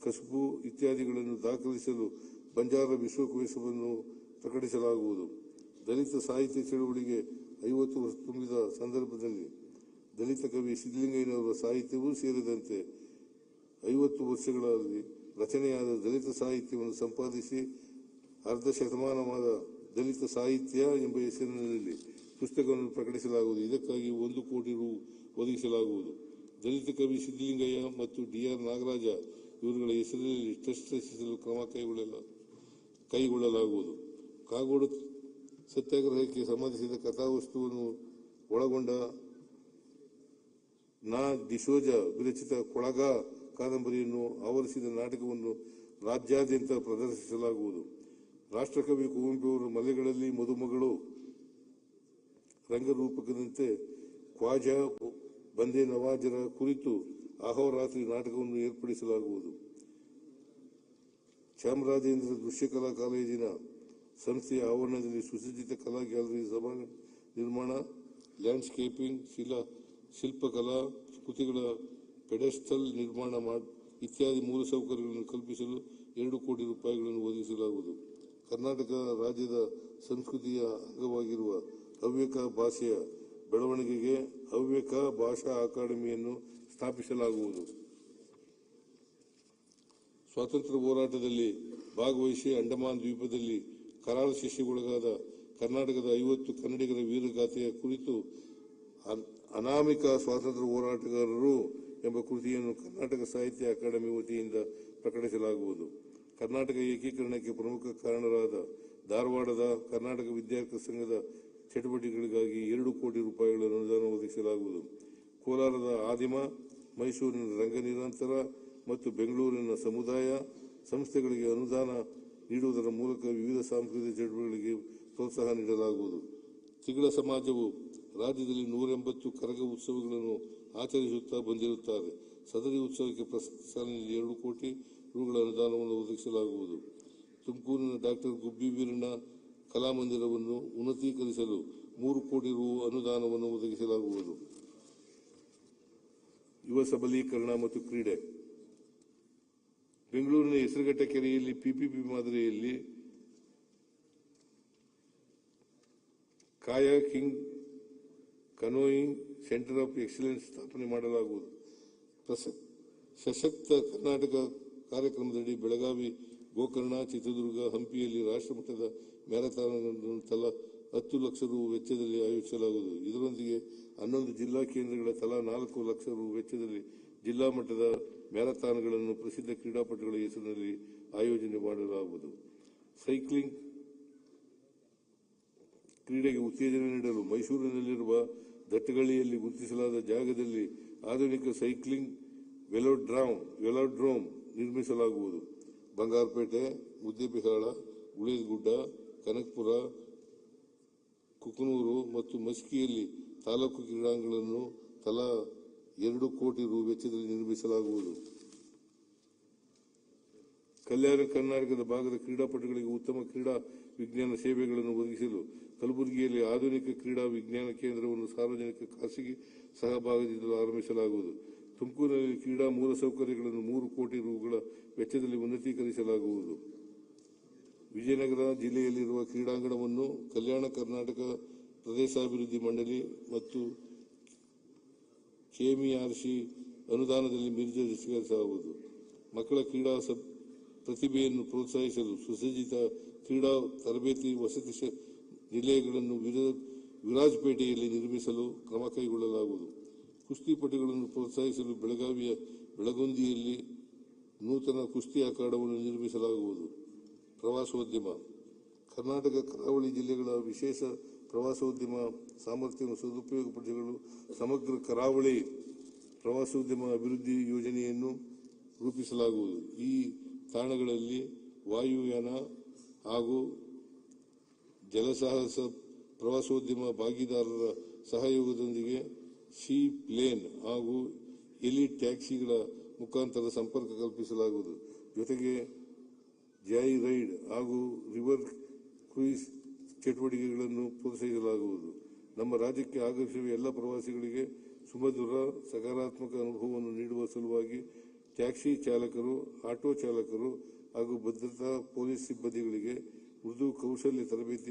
ಕಸುಬು ಇತ್ಯಾದಿಗಳನ್ನು ದಾಖಲಿಸಲು ಬಂಜಾರ ವಿಶ್ವಕೋಶವನ್ನು ಪ್ರಕಟಿಸಲಾಗುವುದು. ದಲಿತ ಸಾಹಿತ್ಯ ಚಳವಳಿಗೆ 50 ವರ್ಷ ತುಂಬಿದ ಸಂದರ್ಭದಲ್ಲಿ ದಲಿತ ಕವಿ ಸಿದ್ದಲಿಂಗಯ್ಯನವರ ಸಾಹಿತ್ಯವೂ ಸೇರಿದಂತೆ 50 ವರ್ಷಗಳಲ್ಲಿ ರಚನೆಯಾದ ದಲಿತ ಸಾಹಿತ್ಯವನ್ನು ಸಂಪಾದಿಸಿ ಅರ್ಧ ಶತಮಾನವಾದ ದಲಿತ ಸಾಹಿತ್ಯ ಎಂಬ ಹೆಸರಿನಲ್ಲಿ ಪುಸ್ತಕವನ್ನು ಪ್ರಕಟಿಸಲಾಗುವುದು. ಇದಕ್ಕಾಗಿ 1 ಕೋಟಿ ರು ಒದಗಿಸಲಾಗುವುದು. ದಲಿತ ಕವಿ ಸಿದ್ದಲಿಂಗಯ್ಯ ಮತ್ತು ಡಿ.ಆರ್. ನಾಗರಾಜ ಇವರುಗಳ ಹೆಸರಿನಲ್ಲಿ ಟ್ರಸ್ಟ್ ರಚಿಸಲು ಕ್ರಮ ಕೈಗೊಳ್ಳಲಾಗುವುದು. ಕಾಗೋಡು ಸತ್ಯಾಗ್ರಹಕ್ಕೆ ಸಂಬಂಧಿಸಿದ ಕಥಾವಸ್ತುವನ್ನು ಒಳಗೊಂಡ ನಾ ಡಿಸೋಜ ವಿರಚಿತ ಕೊಳಗ ಕಾದಂಬರಿಯನ್ನು ಆವರಿಸಿದ ನಾಟಕವನ್ನು ರಾಜ್ಯಾದ್ಯಂತ ಪ್ರದರ್ಶಿಸಲಾಗುವುದು. ರಾಷ್ಟ್ರಕವಿ ಕುವೆಂಪು ಅವರ ಮಲೆಗಳಲ್ಲಿ ಮದುಮಗಳು ರಂಗರೂಪಕದಂತೆ ಖ್ವಾಜಾ ಬಂದೆ ನವಾಜರ ಕುರಿತು ಅಹೋರಾತ್ರಿ ನಾಟಕವನ್ನು ಏರ್ಪಡಿಸಲಾಗುವುದು. ಚಾಮರಾಜೇಂದ್ರ ದೃಶ್ಯಕಲಾ ಕಾಲೇಜಿನ ಸಂಸ್ಥೆಯ ಆವರಣದಲ್ಲಿ ಸುಸಜ್ಜಿತ ಕಲಾ ಗ್ಯಾಲರಿ, ಸಭಾ ನಿರ್ಮಾಣ, ಲ್ಯಾಂಡ್ಸ್ಕೇಪಿಂಗ್, ಶಿಲ್ಪಕಲಾ ಕೃತಿಗಳ ಪೆಡೆಸ್ಟಲ್ ನಿರ್ಮಾಣ ಇತ್ಯಾದಿ ಮೂಲಸೌಕರ್ಯಗಳನ್ನು ಕಲ್ಪಿಸಲು 2 ಕೋಟಿ ರೂಪಾಯಿಗಳನ್ನು ಒದಗಿಸಲಾಗುವುದು. ಕರ್ನಾಟಕ ರಾಜ್ಯದ ಸಂಸ್ಕೃತಿಯ ಅಂಗವಾಗಿರುವ ಹವ್ಯಕ ಭಾಷೆಯ ಬೆಳವಣಿಗೆಗೆ ಹವ್ಯಕ ಭಾಷಾ ಅಕಾಡೆಮಿಯನ್ನು ಸ್ಥಾಪಿಸಲಾಗುವುದು. ಸ್ವಾತಂತ್ರ್ಯ ಹೋರಾಟದಲ್ಲಿ ಭಾಗವಹಿಸಿ ಅಂಡಮಾನ್ ದ್ವೀಪದಲ್ಲಿ ಕರಾಳ ಶಿಕ್ಷೆಗೊಳಗಾದ ಕರ್ನಾಟಕದ 50 ಕನ್ನಡಿಗರ ವೀರಗಾಥೆಯ ಕುರಿತು ಅನಾಮಿಕ ಸ್ವಾತಂತ್ರ್ಯ ಹೋರಾಟಗಾರರು ಎಂಬ ಕೃತಿಯನ್ನು ಕರ್ನಾಟಕ ಸಾಹಿತ್ಯ ಅಕಾಡೆಮಿ ವತಿಯಿಂದ ಪ್ರಕಟಿಸಲಾಗುವುದು. ಕರ್ನಾಟಕ ಏಕೀಕರಣಕ್ಕೆ ಪ್ರಮುಖ ಕಾರಣರಾದ ಧಾರವಾಡದ ಕರ್ನಾಟಕ ವಿದ್ಯಾರ್ಥಿ ಸಂಘದ ಚಟುವಟಿಕೆಗಳಿಗಾಗಿ 2 ಕೋಟಿ ರೂಪಾಯಿಗಳ ಅನುದಾನ ಒದಗಿಸಲಾಗುವುದು. ಕೋಲಾರದ ಆದಿಮ, ಮೈಸೂರಿನ ರಂಗನಿರಂತರ ಮತ್ತು ಬೆಂಗಳೂರಿನ ಸಮುದಾಯ ಸಂಸ್ಥೆಗಳಿಗೆ ಅನುದಾನ ನೀಡುವುದರ ಮೂಲಕ ವಿವಿಧ ಸಾಂಸ್ಕೃತಿಕ ಚಟುವಟಿಕೆಗಳಿಗೆ ಪ್ರೋತ್ಸಾಹ ನೀಡಲಾಗುವುದು. ತಿಗಳ ಸಮಾಜವು ರಾಜ್ಯದಲ್ಲಿ 180 ಕರಗ ಉತ್ಸವಗಳನ್ನು ಆಚರಿಸುತ್ತಾ ಬಂದಿರುತ್ತಾರೆ. ಸದರಿ ಉತ್ಸವಕ್ಕೆ ಪ್ರಸಕ್ತ ಸಾಲಿನಲ್ಲಿ 2 ಕೋಟಿ ರುಗಳ ಅನುದಾನವನ್ನು ಒದಗಿಸಲಾಗುವುದು. ತುಮಕೂರಿನ ಡಾಕ್ಟರ್ ಗುಬ್ಬಿ ವೀರಣ್ಣ ಕಲಾಮಂದಿರವನ್ನು ಉನ್ನತೀಕರಿಸಲು 3 ಕೋಟಿ ರು ಅನುದಾನವನ್ನು ಒದಗಿಸಲಾಗುವುದು. ಯುವ ಸಬಲೀಕರಣ ಮತ್ತು ಕ್ರೀಡೆ. ಬೆಂಗಳೂರಿನ ಹೆಸರುಘಟ್ಟ ಕೆರೆಯಲ್ಲಿ ಪಿಪಿಪಿ ಮಾದರಿಯಲ್ಲಿ kayaking canoeing centre of excellence ಸ್ಥಾಪನೆ ಮಾಡಲಾಗುವುದು. ಸಶಕ್ತ ಕರ್ನಾಟಕ ಕಾರ್ಯಕ್ರಮದಡಿ ಬೆಳಗಾವಿ, ಗೋಕರ್ಣ, ಚಿತ್ರದುರ್ಗ, ಹಂಪಿಯಲ್ಲಿ ರಾಷ್ಟ್ರಮಟ್ಟದ ಮ್ಯಾರಥಾನ್ಗಳನ್ನು ತಲಾ 10 ಲಕ್ಷ ರು ವೆಚ್ಚದಲ್ಲಿ ಆಯೋಜಿಸಲಾಗುವುದು. ಇದರೊಂದಿಗೆ 11 ಜಿಲ್ಲಾ ಕೇಂದ್ರಗಳ ತಲಾ 4 ಲಕ್ಷ ರು ವೆಚ್ಚದಲ್ಲಿ ಜಿಲ್ಲಾ ಮಟ್ಟದ ಮ್ಯಾರಥಾನ್ಗಳನ್ನು ಪ್ರಸಿದ್ಧ ಕ್ರೀಡಾಪಟುಗಳ ಹೆಸರಿನಲ್ಲಿ ಆಯೋಜನೆ ಮಾಡಲಾಗುವುದು. ಸೈಕ್ಲಿಂಗ್ ಕ್ರೀಡೆಗೆ ಉತ್ತೇಜನ ನೀಡಲು ಮೈಸೂರಿನಲ್ಲಿರುವ ದಟ್ಟಗಳ್ಳಿಯಲ್ಲಿ ಗುರುತಿಸಲಾದ ಜಾಗದಲ್ಲಿ ಆಧುನಿಕ ಸೈಕ್ಲಿಂಗ್ ವೆಲೋಡ್ರೋಮ್ ನಿರ್ಮಿಸಲಾಗುವುದು. ಬಂಗಾರಪೇಟೆ, ಮುದ್ದೇಬಿಹಾಳ, ಗುಳೇದಗುಡ್ಡ, ಕನಕಪುರ, ಕುಕನೂರು ಮತ್ತು ಮಸ್ಕಿಯಲ್ಲಿ ತಾಲೂಕು ಕ್ರೀಡಾಂಗಣಗಳನ್ನು ತಲಾ 2 ಕೋಟಿ ರು ವೆಚ್ಚದಲ್ಲಿ ನಿರ್ಮಿಸಲಾಗುವುದು. ಕಲ್ಯಾಣ ಕರ್ನಾಟಕದ ಭಾಗದ ಕ್ರೀಡಾಪಟುಗಳಿಗೆ ಉತ್ತಮ ಕ್ರೀಡಾ ವಿಜ್ಞಾನ ಸೇವೆಗಳನ್ನು ಒದಗಿಸಲು ಕಲಬುರಗಿಯಲ್ಲಿ ಆಧುನಿಕ ಕ್ರೀಡಾ ವಿಜ್ಞಾನ ಕೇಂದ್ರವನ್ನು ಸಾರ್ವಜನಿಕ ಖಾಸಗಿ ಸಹಭಾಗಿತ್ವದಲ್ಲಿ ಆರಂಭಿಸಲಾಗುವುದು. ತುಮಕೂರಿನಲ್ಲಿ ಕ್ರೀಡಾ ಮೂಲಸೌಕರ್ಯಗಳನ್ನು 3 ಕೋಟಿ ರುಗಳ ವೆಚ್ಚದಲ್ಲಿ ಉನ್ನತೀಕರಿಸಲಾಗುವುದು. ವಿಜಯನಗರ ಜಿಲ್ಲೆಯಲ್ಲಿರುವ ಕ್ರೀಡಾಂಗಣವನ್ನು ಕಲ್ಯಾಣ ಕರ್ನಾಟಕ ಪ್ರದೇಶಾಭಿವೃದ್ಧಿ ಮಂಡಳಿ ಮತ್ತು ಕೆಎಂಇಆರ್ಸಿ ಅನುದಾನದಲ್ಲಿ ಮೇಲ್ದರ್ಜೆಗೇರಿಸಲಾಗುವುದು. ಮಕ್ಕಳ ಕ್ರೀಡಾ ಪ್ರತಿಭೆಯನ್ನು ಪ್ರೋತ್ಸಾಹಿಸಲು ಸುಸಜ್ಜಿತ ಕ್ರೀಡಾ ತರಬೇತಿ ವಸತಿ ನಿಲಯಗಳನ್ನು ವಿರಾಜಪೇಟೆಯಲ್ಲಿ ನಿರ್ಮಿಸಲು ಕ್ರಮ ಕೈಗೊಳ್ಳಲಾಗುವುದು. ಕುಸ್ತಿಪಟುಗಳನ್ನು ಪ್ರೋತ್ಸಾಹಿಸಲು ಬೆಳಗಾವಿಯ ಬೆಳಗುಂದಿಯಲ್ಲಿ ನೂತನ ಕುಸ್ತಿ ಅಖಾಡವನ್ನು ನಿರ್ಮಿಸಲಾಗುವುದು. ಪ್ರವಾಸೋದ್ಯಮ. ಕರ್ನಾಟಕ ಕರಾವಳಿ ಜಿಲ್ಲೆಗಳ ವಿಶೇಷ ಪ್ರವಾಸೋದ್ಯಮ ಸಾಮರ್ಥ್ಯವನ್ನು ಸದುಪಯೋಗಪಡಿಸಲು ಸಮಗ್ರ ಕರಾವಳಿ ಪ್ರವಾಸೋದ್ಯಮ ಅಭಿವೃದ್ಧಿ ಯೋಜನೆಯನ್ನು ರೂಪಿಸಲಾಗುವುದು. ಈ ತಾಣಗಳಲ್ಲಿ ವಾಯುಯಾನ ಹಾಗೂ ಜಲಸಾಹಸ ಪ್ರವಾಸೋದ್ಯಮ ಭಾಗಿದಾರರ ಸಹಯೋಗದೊಂದಿಗೆ ಸೀ ಪ್ಲೇನ್ ಹಾಗೂ ಹೆಲಿ ಟ್ಯಾಕ್ಸಿಗಳ ಮುಖಾಂತರ ಸಂಪರ್ಕ ಕಲ್ಪಿಸಲಾಗುವುದು. ಜೊತೆಗೆ ಜಾಯ್ ರೈಡ್ ಹಾಗೂ ರಿವರ್ ಕ್ರೂಯಿಸ್ ಚಟುವಟಿಕೆಗಳನ್ನು ಪ್ರೋತ್ಸಾಹಿಸಲಾಗುವುದು. ನಮ್ಮ ರಾಜ್ಯಕ್ಕೆ ಆಗಮಿಸುವ ಎಲ್ಲ ಪ್ರವಾಸಿಗಳಿಗೆ ಸುಮಧುರ ಸಕಾರಾತ್ಮಕ ಅನುಭವವನ್ನು ನೀಡುವ ಸಲುವಾಗಿ ಟ್ಯಾಕ್ಸಿ ಚಾಲಕರು, ಆಟೋ ಚಾಲಕರು ಹಾಗೂ ಭದ್ರತಾ ಪೊಲೀಸ್ ಸಿಬ್ಬಂದಿಗಳಿಗೆ ಮೃದು ಕೌಶಲ್ಯ ತರಬೇತಿ